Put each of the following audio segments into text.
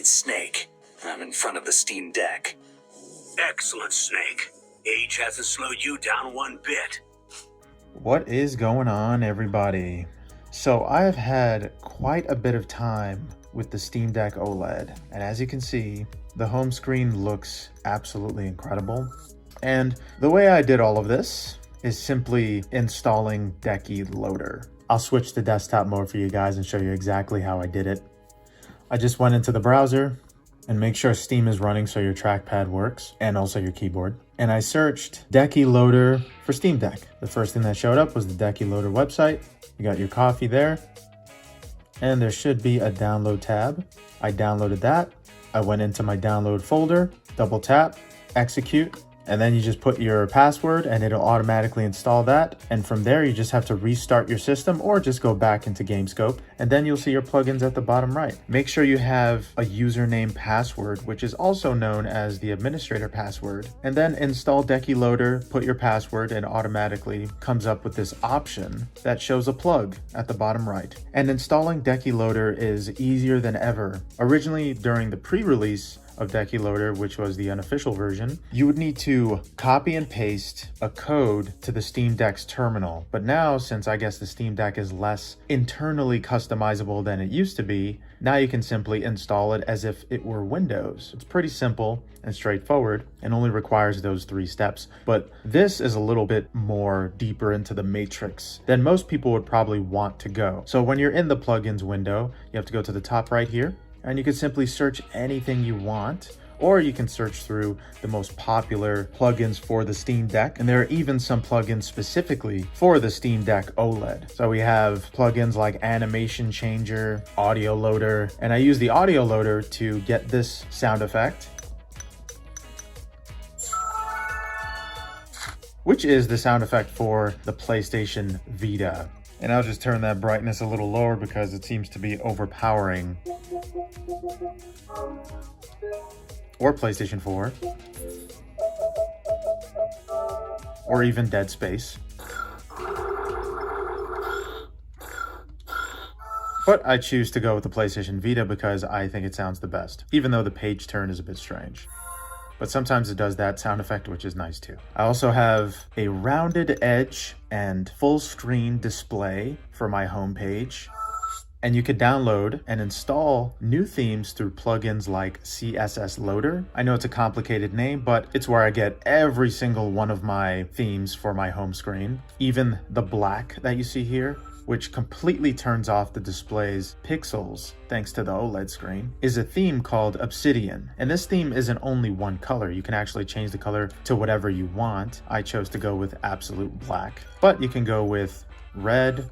it's Snake. I'm in front of the Steam Deck. Excellent, Snake. Age hasn't slowed you down one bit. What is going on, everybody? So I have had quite a bit of time with the Steam Deck OLED, and as you can see, the home screen looks absolutely incredible. And the way I did all of this is simply installing Decky Loader. I'll switch to desktop mode for you guys and show you exactly how I did it. I just went into the browser and make sure Steam is running so your trackpad works and also your keyboard. And I searched Decky Loader for Steam Deck. The first thing that showed up was the Decky Loader website. You got your coffee there, and there should be a download tab. I downloaded that. I went into my download folder, double tap, execute, and then you just put your password and it'll automatically install that. And from there, you just have to restart your system or just go back into GameScope, and then you'll see your plugins at the bottom right. Make sure you have a username password, which is also known as the administrator password, and then install Decky Loader, put your password, and automatically comes up with this option that shows a plug at the bottom right. And installing Decky Loader is easier than ever. Originally, during the pre-release of Decky Loader, which was the unofficial version, you would need to copy and paste a code to the Steam Deck's terminal. But now, since I guess the Steam Deck is less internally customizable than it used to be, now you can simply install it as if it were Windows. It's pretty simple and straightforward and only requires those 3 steps. But this is a little bit more deeper into the matrix than most people would probably want to go. So when you're in the plugins window, you have to go to the top right here, and you can simply search anything you want, or you can search through the most popular plugins for the Steam Deck. And there are even some plugins specifically for the Steam Deck OLED. So we have plugins like Animation Changer, Audio Loader, and I use the Audio Loader to get this sound effect, which is the sound effect for the PlayStation Vita. And I'll just turn that brightness a little lower because it seems to be overpowering. Or PlayStation 4. Or even Dead Space. But I choose to go with the PlayStation Vita because I think it sounds the best, even though the page turn is a bit strange. But sometimes it does that sound effect, which is nice too. I also have a rounded edge and full screen display for my homepage. And you could download and install new themes through plugins like CSS Loader. I know it's a complicated name, but it's where I get every single one of my themes for my home screen. Even the black that you see here, which completely turns off the display's pixels thanks to the OLED screen, is a theme called Obsidian. And this theme isn't only one color. You can actually change the color to whatever you want. I chose to go with absolute black, but you can go with red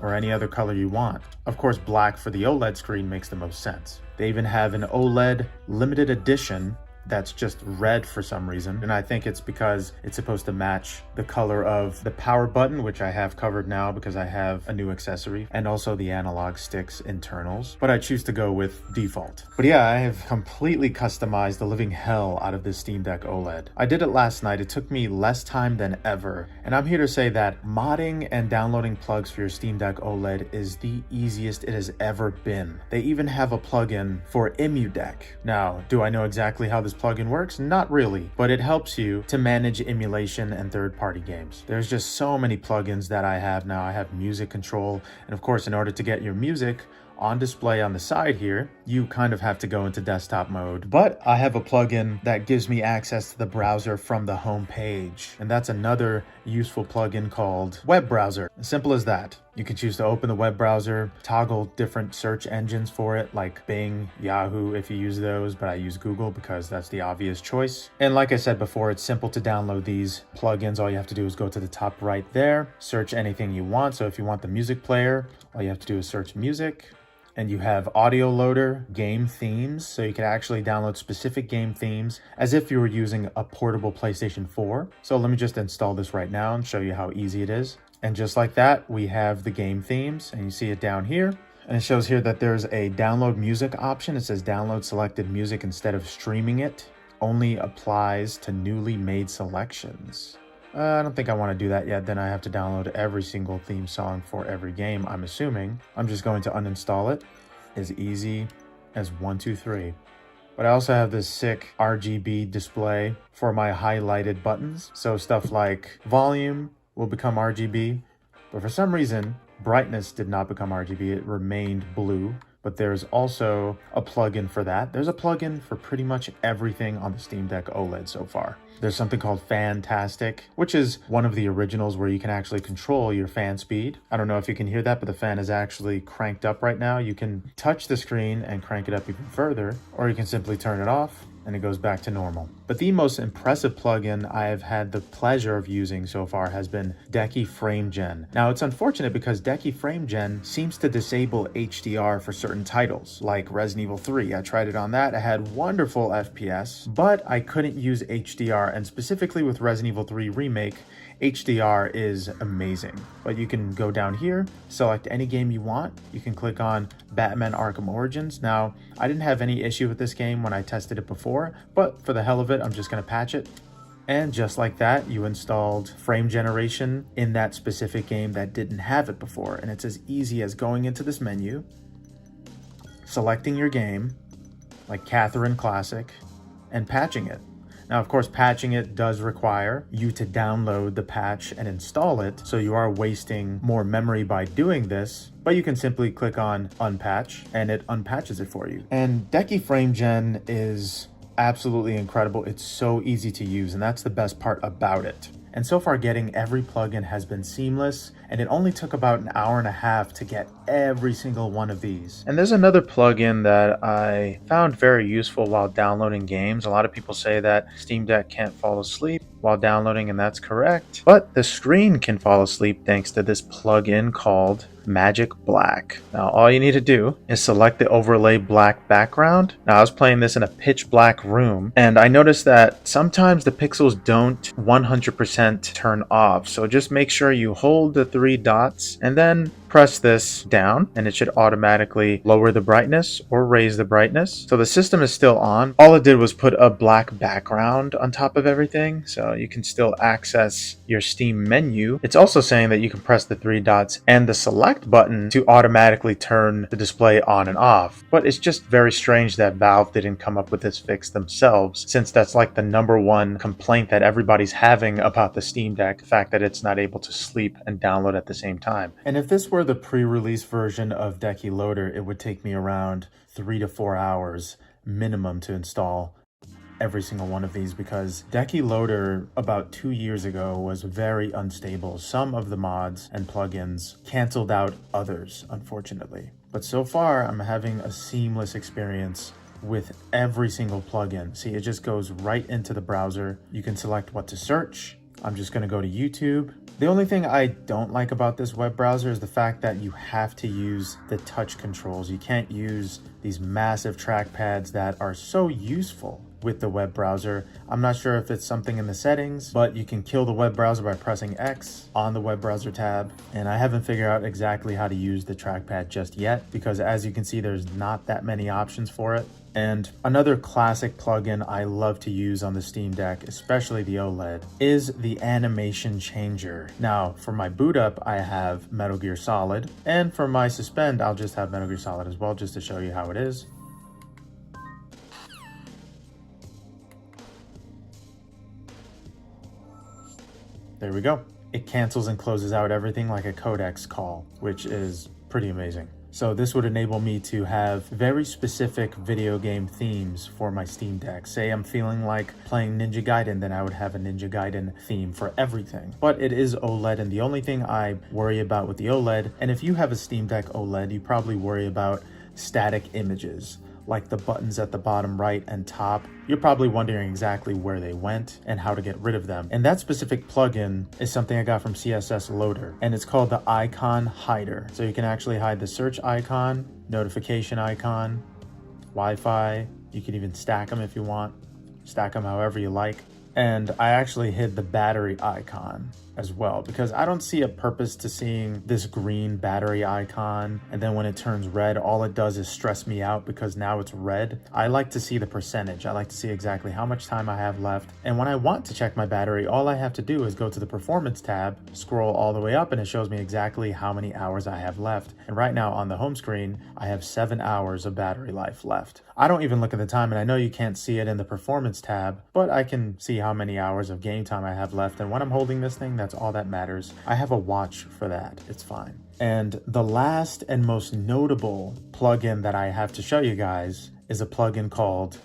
or any other color you want. Of course, black for the OLED screen makes the most sense. They even have an OLED limited edition that's just red for some reason, and I think it's because it's supposed to match the color of the power button, which I have covered now because I have a new accessory, and also the analog sticks internals, but I choose to go with default. But yeah, I have completely customized the living hell out of this Steam Deck OLED. I did it last night. It took me less time than ever, and I'm here to say that modding and downloading plugs for your Steam Deck OLED is the easiest it has ever been. They even have a plugin for EmuDeck. Now, do I know exactly how this plugin works? Not really, but it helps you to manage emulation and third-party games. There's just so many plugins that I have now. I have music control, and of course, in order to get your music on display on the side here, you kind of have to go into desktop mode. But I have a plugin that gives me access to the browser from the home page, and that's another useful plugin called Web Browser. As simple as that. You can choose to open the web browser, toggle different search engines for it, like Bing, Yahoo if you use those, but I use Google because that's the obvious choice. And like I said before, it's simple to download these plugins. All you have to do is go to the top right there, search anything you want. So if you want the music player, all you have to do is search music. And you have Audio Loader, game themes, so you can actually download specific game themes as if you were using a portable PlayStation 4. So let me just install this right now and show you how easy it is. And just like that, we have the game themes, and you see it down here. And it shows here that there's a download music option. It says download selected music instead of streaming it. Only applies to newly made selections. I don't think I want to do that yet. Then I have to download every single theme song for every game, I'm assuming. I'm just going to uninstall it. It's easy. as 123. But I also have this sick RGB display for my highlighted buttons. So stuff like volume will become RGB, but for some reason, brightness did not become RGB. It remained blue, but there's also a plugin for that. There's a plugin for pretty much everything on the Steam Deck OLED so far. There's something called Fantastic, which is one of the originals where you can actually control your fan speed. I don't know if you can hear that, but the fan is actually cranked up right now. You can touch the screen and crank it up even further, or you can simply turn it off and it goes back to normal. But the most impressive plugin I've had the pleasure of using so far has been Decky Frame-Gen. Now, it's unfortunate because Decky Frame-Gen seems to disable HDR for certain titles, like Resident Evil 3. I tried it on that, it had wonderful FPS, but I couldn't use HDR, and specifically with Resident Evil 3 Remake, HDR is amazing. But you can go down here, select any game you want. You can click on Batman Arkham Origins. Now, I didn't have any issue with this game when I tested it before, but for the hell of it, I'm just gonna patch it. And just like that, you installed frame generation in that specific game that didn't have it before. And it's as easy as going into this menu, selecting your game, like Catherine Classic, and patching it. Now, of course, patching it does require you to download the patch and install it, so you are wasting more memory by doing this, but you can simply click on Unpatch, and it unpatches it for you. And Decky Frame-Gen is absolutely incredible. It's so easy to use, and that's the best part about it. And so far, getting every plugin has been seamless, and it only took about an hour and a half to get every single one of these. And there's another plugin that I found very useful while downloading games. A lot of people say that Steam Deck can't fall asleep while downloading, and that's correct. But the screen can fall asleep thanks to this plugin called MagicBlack. Now, all you need to do is select the overlay black background. Now, I was playing this in a pitch black room, and I noticed that sometimes the pixels don't 100% turn off. So just make sure you hold the three dots and then press this down, and it should automatically lower the brightness or raise the brightness. So the system is still on. All it did was put a black background on top of everything, so you can still access your Steam menu. It's also saying that you can press the three dots and the select button to automatically turn the display on and off. But it's just very strange that Valve didn't come up with this fix themselves, since that's like the #1 complaint that everybody's having about the Steam Deck, the fact that it's not able to sleep and download at the same time. And if this were the pre-release version of Decky Loader, it would take me around 3 to 4 hours minimum to install every single one of these, because Decky Loader about 2 years ago was very unstable. Some of the mods and plugins canceled out others, unfortunately. But so far, I'm having a seamless experience with every single plugin. See, it just goes right into the browser. You can select what to search. I'm just going to go to YouTube. The only thing I don't like about this web browser is the fact that you have to use the touch controls. You can't use these massive trackpads that are so useful with the web browser. I'm not sure if it's something in the settings, but you can kill the web browser by pressing X on the web browser tab. And I haven't figured out exactly how to use the trackpad just yet, because as you can see, there's not that many options for it. And another classic plugin I love to use on the Steam Deck, especially the OLED, is the animation changer. Now, for my boot up, I have Metal Gear Solid, and for my suspend, I'll just have Metal Gear Solid as well, just to show you how it is. There we go. It cancels and closes out everything like a codex call, which is pretty amazing. So this would enable me to have very specific video game themes for my Steam Deck. Say I'm feeling like playing Ninja Gaiden, then I would have a Ninja Gaiden theme for everything. But it is OLED, and the only thing I worry about with the OLED, and if you have a Steam Deck OLED, you probably worry about static images, like the buttons at the bottom right and top. You're probably wondering exactly where they went and how to get rid of them. And that specific plugin is something I got from CSS Loader, and it's called the Icon Hider. So you can actually hide the search icon, notification icon, Wi-Fi. You can even stack them if you want. Stack them however you like. And I actually hid the battery icon. as well, because I don't see a purpose to seeing this green battery icon, and then when it turns red, all it does is stress me out because now it's red. I like to see the percentage. I like to see exactly how much time I have left. And when I want to check my battery, all I have to do is go to the performance tab, scroll all the way up, and it shows me exactly how many hours I have left. And right now on the home screen, I have 7 hours of battery life left. I don't even look at the time, and I know you can't see it in the performance tab, but I can see how many hours of game time I have left. And when I'm holding this thing, that's all that matters. I have a watch for that. It's fine. And the last and most notable plugin that I have to show you guys is a plugin called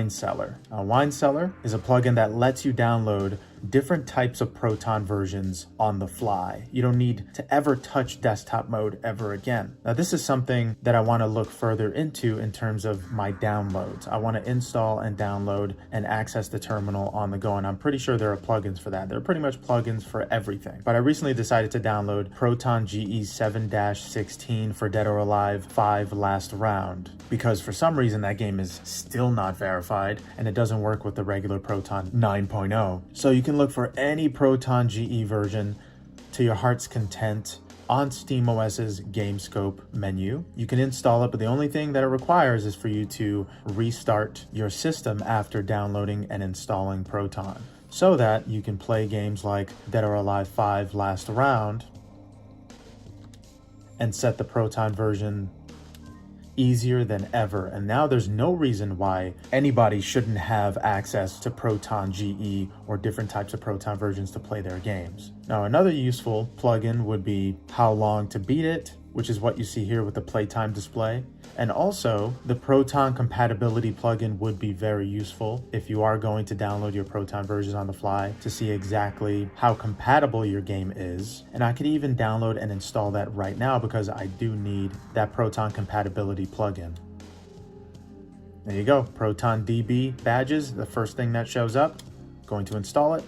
Cellar. Now, Cellar is a plugin that lets you download different types of Proton versions on the fly. You don't need to ever touch desktop mode ever again. Now, this is something that I want to look further into in terms of my downloads. I want to install and download and access the terminal on the go, and I'm pretty sure there are plugins for that. There are pretty much plugins for everything. But I recently decided to download Proton GE 7-16 for Dead or Alive 5 Last Round, because for some reason that game is still not verified and it doesn't work with the regular Proton 9.0. So you can look for any Proton GE version to your heart's content on SteamOS's GameScope menu. You can install it, but the only thing that it requires is for you to restart your system after downloading and installing Proton, so that you can play games like Dead or Alive 5 Last Round and set the Proton version easier than ever. And now there's no reason why anybody shouldn't have access to Proton GE or different types of Proton versions to play their games. Now, another useful plugin would be How Long to Beat It, which is what you see here with the playtime display. And also, the Proton compatibility plugin would be very useful if you are going to download your Proton versions on the fly to see exactly how compatible your game is. And I could even download and install that right now because I do need that Proton compatibility plugin. There you go, ProtonDB badges, the first thing that shows up. Going to install it.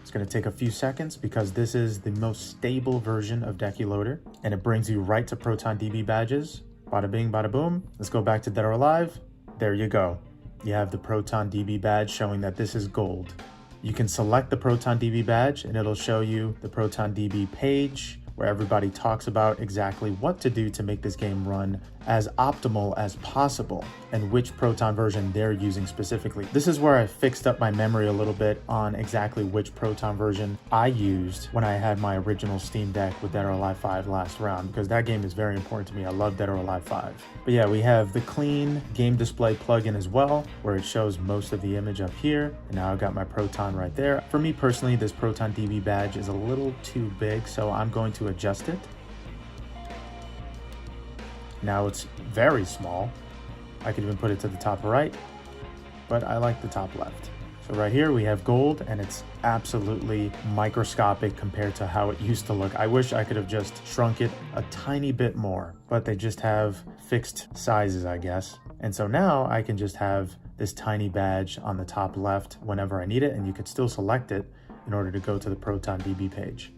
It's going to take a few seconds because this is the most stable version of Decky Loader, and it brings you right to ProtonDB badges. Bada bing, bada boom. Let's go back to Dead or Alive. There you go. You have the ProtonDB badge showing that this is gold. You can select the ProtonDB badge and it'll show you the ProtonDB page where everybody talks about exactly what to do to make this game run as optimal as possible and which Proton version they're using specifically. This is where I fixed up my memory a little bit on exactly which Proton version I used when I had my original Steam Deck with Dead or Alive 5 Last Round, because that game is very important to me. I love Dead or Alive 5. But yeah, we have the clean game display plugin as well, where it shows most of the image up here. And now I've got my Proton right there. For me personally, this ProtonDB badge is a little too big, so I'm going to adjust it. Now it's very small. I could even put it to the top right, but I like the top left. So right here we have gold, and it's absolutely microscopic compared to how it used to look. I wish I could have just shrunk it a tiny bit more, but they just have fixed sizes, I guess. And so now I can just have this tiny badge on the top left whenever I need it, and you could still select it in order to go to the ProtonDB page.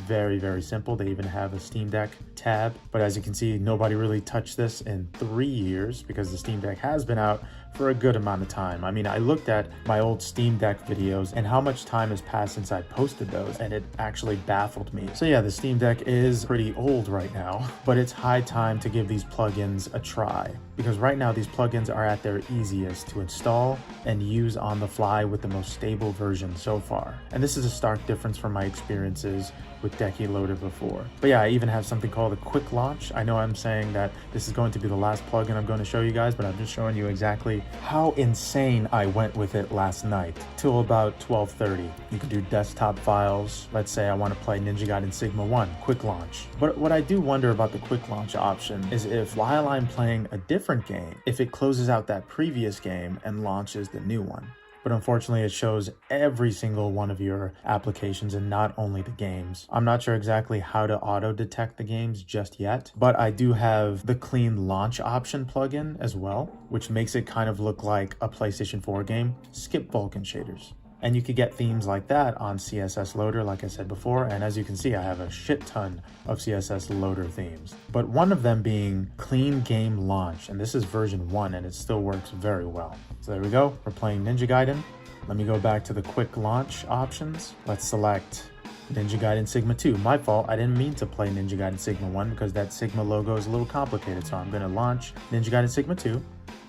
Very, very simple. They even have a Steam Deck tab, but as you can see, nobody really touched this in 3 years because the Steam Deck has been out for a good amount of time. I mean, I looked at my old Steam Deck videos and how much time has passed since I posted those, and it actually baffled me. So yeah, the Steam Deck is pretty old right now, but it's high time to give these plugins a try, because right now these plugins are at their easiest to install and use on the fly with the most stable version so far. And this is a stark difference from my experiences with Decky Loader before. But yeah, I even have something called a quick launch. I know I'm saying that this is going to be the last plugin I'm going to show you guys, but I'm just showing you exactly how insane I went with it last night till about 12:30. You can do desktop files. Let's say I want to play Ninja Gaiden Sigma 1, quick launch. But what I do wonder about the quick launch option is if while I'm playing a different game, if it closes out that previous game and launches the new one. But unfortunately, it shows every single one of your applications and not only the games. I'm not sure exactly how to auto-detect the games just yet, but I do have the clean launch option plugin as well, which makes it kind of look like a PlayStation 4 game. Skip Vulkan shaders. And you could get themes like that on CSS Loader, like I said before. And as you can see, I have a shit ton of CSS Loader themes. But one of them being Clean Game Launch. And this is version 1, and it still works very well. So there we go. We're playing Ninja Gaiden. Let me go back to the quick launch options. Let's select Ninja Gaiden Sigma 2. My fault, I didn't mean to play Ninja Gaiden Sigma 1 because that Sigma logo is a little complicated. So I'm gonna launch Ninja Gaiden Sigma 2.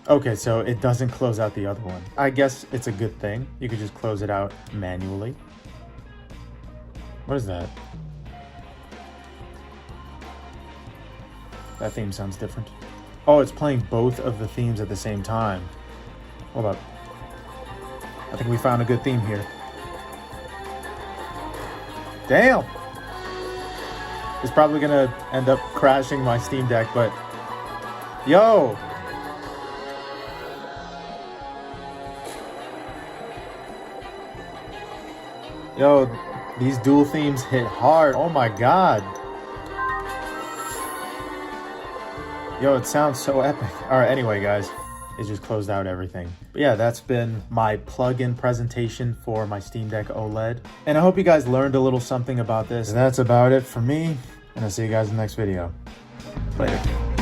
Okay, so it doesn't close out the other one. I guess it's a good thing. You could just close it out manually. What is that? That theme sounds different. Oh, it's playing both of the themes at the same time. Hold up. I think we found a good theme here. Damn! It's probably gonna end up crashing my Steam Deck, but... Yo! Yo, these dual themes hit hard. Oh my god. Yo, it sounds so epic. Alright, anyway, guys. It just closed out everything. But yeah, that's been my plugin presentation for my Steam Deck OLED. And I hope you guys learned a little something about this. And that's about it for me. And I'll see you guys in the next video. Later.